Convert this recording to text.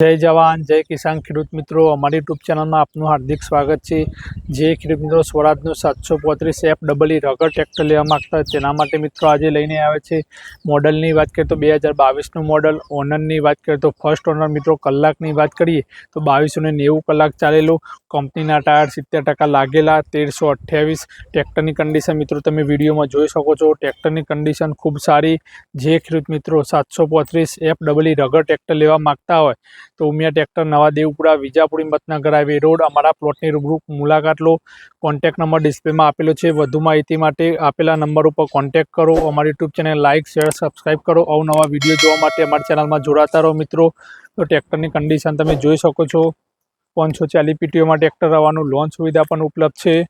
जय जवान जय किसान खेडूत मित्रों अमरी यूट्यूब चैनल में आपनु हार्दिक स्वागत है। जे खेडूत मित्रों स्वराजनु 735 FEE रगर ट्रेक्टर लेवा मांगता होय तेना माटे मित्रों आज लईने आव्या छे। मॉडलनी बात करीए तो 2022 मॉडल, ओनरनी बात करीए तो फर्स्ट ओनर मित्रों, कलाकनी बात करिए तो 2290 कलाक चालेलो, कंपनीना टायर 70% लागेला, 1328 ट्रेक्टरनी कंडीशन मित्रों तमे विडियो में जोई शको छो। ट्रेक्टरनी कंडीशन खूब सारी। जे खेडूत मित्रों 735 FEE रगर ट्रेक्टर लेवा मांगता होय तो उमिया ट्रेक्टर नवा देवपुरा विजापुर हिम्मतनगर हाईवे रोड अमरा प्लॉटनी रूबरू मुलाकात लो। कॉन्टेक्ट नंबर डिस्प्ले में आपेलो छे। વધુ माहिती माटे आपेला नंबर पर कॉन्टेक्ट करो। अमरी YouTube channel like share subscribe करो। अवनवा विडियो जोवा माटे अमरी चैनल में जोड़ाता रहो मित्रों। तो ट्रेक्टर की कंडीशन तमे जोई शको छो। 540 पीटीओ में ट्रेक्टर रवानुं लोन सुविधा पण उपलब्ध छे।